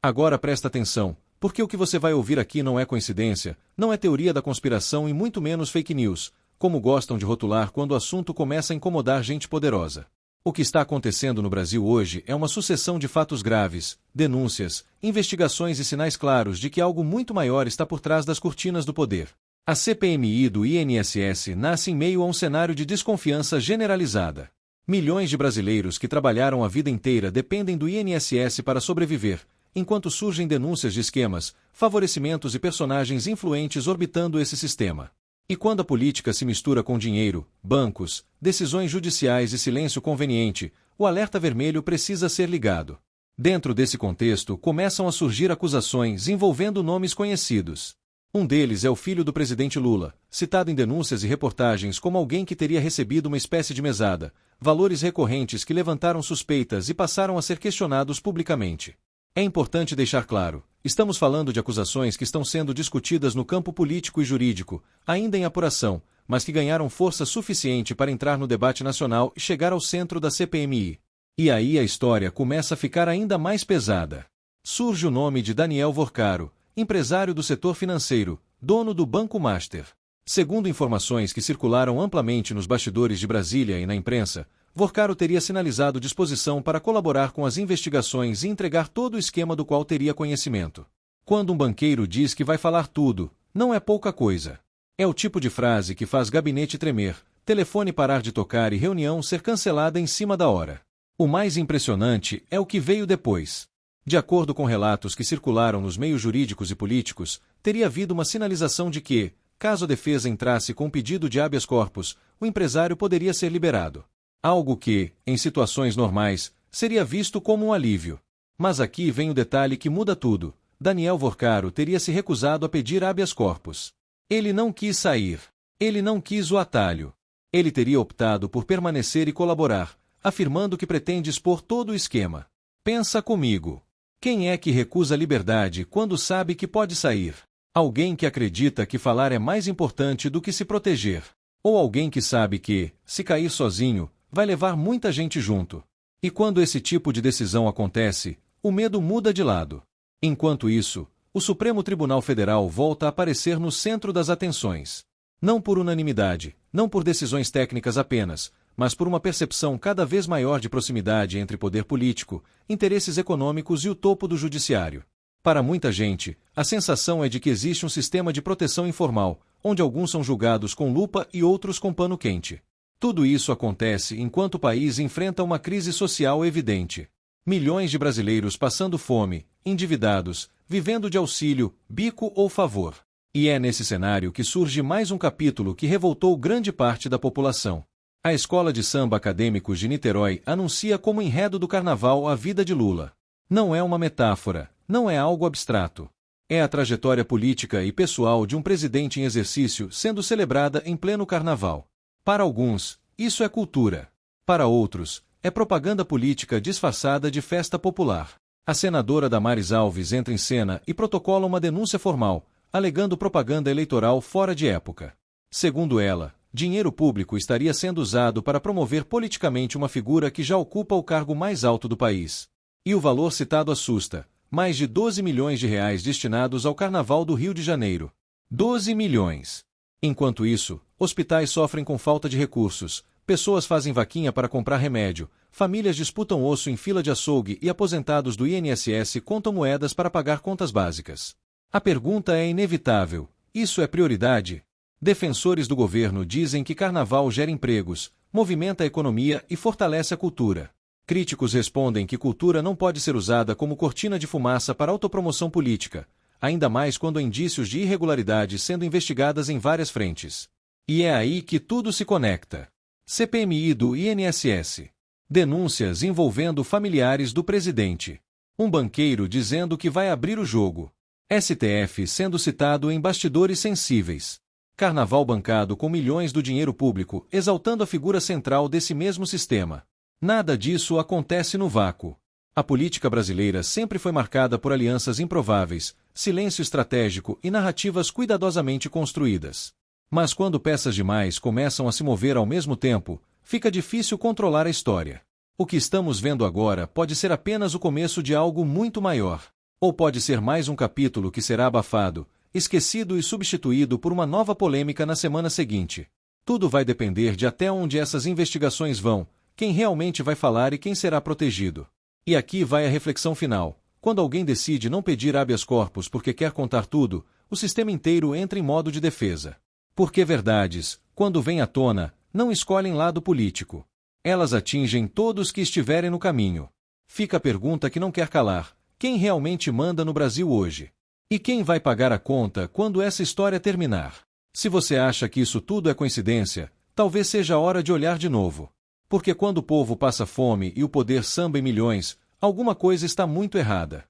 Agora presta atenção, porque o que você vai ouvir aqui não é coincidência, não é teoria da conspiração e muito menos fake news, como gostam de rotular quando o assunto começa a incomodar gente poderosa. O que está acontecendo no Brasil hoje é uma sucessão de fatos graves, denúncias, investigações e sinais claros de que algo muito maior está por trás das cortinas do poder. A CPMI do INSS nasce em meio a um cenário de desconfiança generalizada. Milhões de brasileiros que trabalharam a vida inteira dependem do INSS para sobreviver, enquanto surgem denúncias de esquemas, favorecimentos e personagens influentes orbitando esse sistema. E quando a política se mistura com dinheiro, bancos, decisões judiciais e silêncio conveniente, o alerta vermelho precisa ser ligado. Dentro desse contexto, começam a surgir acusações envolvendo nomes conhecidos. Um deles é o filho do presidente Lula, citado em denúncias e reportagens como alguém que teria recebido uma espécie de mesada, valores recorrentes que levantaram suspeitas e passaram a ser questionados publicamente. É importante deixar claro, estamos falando de acusações que estão sendo discutidas no campo político e jurídico, ainda em apuração, mas que ganharam força suficiente para entrar no debate nacional e chegar ao centro da CPMI. E aí a história começa a ficar ainda mais pesada. Surge o nome de Daniel Vorcaro, empresário do setor financeiro, dono do Banco Master. Segundo informações que circularam amplamente nos bastidores de Brasília e na imprensa, Vorcaro teria sinalizado disposição para colaborar com as investigações e entregar todo o esquema do qual teria conhecimento. Quando um banqueiro diz que vai falar tudo, não é pouca coisa. É o tipo de frase que faz gabinete tremer, telefone parar de tocar e reunião ser cancelada em cima da hora. O mais impressionante é o que veio depois. De acordo com relatos que circularam nos meios jurídicos e políticos, teria havido uma sinalização de que, caso a defesa entrasse com pedido de habeas corpus, o empresário poderia ser liberado. Algo que, em situações normais, seria visto como um alívio. Mas aqui vem o detalhe que muda tudo. Daniel Vorcaro teria se recusado a pedir habeas corpus. Ele não quis sair. Ele não quis o atalho. Ele teria optado por permanecer e colaborar, afirmando que pretende expor todo o esquema. Pensa comigo. Quem é que recusa a liberdade quando sabe que pode sair? Alguém que acredita que falar é mais importante do que se proteger. Ou alguém que sabe que, se cair sozinho, vai levar muita gente junto. E quando esse tipo de decisão acontece, o medo muda de lado. Enquanto isso, o Supremo Tribunal Federal volta a aparecer no centro das atenções. Não por unanimidade, não por decisões técnicas apenas, mas por uma percepção cada vez maior de proximidade entre poder político, interesses econômicos e o topo do judiciário. Para muita gente, a sensação é de que existe um sistema de proteção informal, onde alguns são julgados com lupa e outros com pano quente. Tudo isso acontece enquanto o país enfrenta uma crise social evidente. Milhões de brasileiros passando fome, endividados, vivendo de auxílio, bico ou favor. E é nesse cenário que surge mais um capítulo que revoltou grande parte da população. A Escola de Samba Acadêmicos de Niterói anuncia como enredo do carnaval a vida de Lula. Não é uma metáfora, não é algo abstrato. É a trajetória política e pessoal de um presidente em exercício sendo celebrada em pleno carnaval. Para alguns, isso é cultura. Para outros, é propaganda política disfarçada de festa popular. A senadora Damares Alves entra em cena e protocola uma denúncia formal, alegando propaganda eleitoral fora de época. Segundo ela, dinheiro público estaria sendo usado para promover politicamente uma figura que já ocupa o cargo mais alto do país. E o valor citado assusta: mais de 12 milhões de reais destinados ao Carnaval do Rio de Janeiro. 12 milhões. Enquanto isso, hospitais sofrem com falta de recursos, pessoas fazem vaquinha para comprar remédio, famílias disputam osso em fila de açougue e aposentados do INSS contam moedas para pagar contas básicas. A pergunta é inevitável: isso é prioridade? Defensores do governo dizem que carnaval gera empregos, movimenta a economia e fortalece a cultura. Críticos respondem que cultura não pode ser usada como cortina de fumaça para autopromoção política, ainda mais quando há indícios de irregularidades sendo investigadas em várias frentes. E é aí que tudo se conecta. CPMI do INSS. Denúncias envolvendo familiares do presidente. Um banqueiro dizendo que vai abrir o jogo. STF sendo citado em bastidores sensíveis. Carnaval bancado com milhões do dinheiro público, exaltando a figura central desse mesmo sistema. Nada disso acontece no vácuo. A política brasileira sempre foi marcada por alianças improváveis, silêncio estratégico e narrativas cuidadosamente construídas. Mas quando peças demais começam a se mover ao mesmo tempo, fica difícil controlar a história. O que estamos vendo agora pode ser apenas o começo de algo muito maior. Ou pode ser mais um capítulo que será abafado, esquecido e substituído por uma nova polêmica na semana seguinte. Tudo vai depender de até onde essas investigações vão, quem realmente vai falar e quem será protegido. E aqui vai a reflexão final. Quando alguém decide não pedir habeas corpus porque quer contar tudo, o sistema inteiro entra em modo de defesa. Porque verdades, quando vêm à tona, não escolhem lado político. Elas atingem todos que estiverem no caminho. Fica a pergunta que não quer calar: quem realmente manda no Brasil hoje? E quem vai pagar a conta quando essa história terminar? Se você acha que isso tudo é coincidência, talvez seja a hora de olhar de novo. Porque quando o povo passa fome e o poder samba em milhões, alguma coisa está muito errada.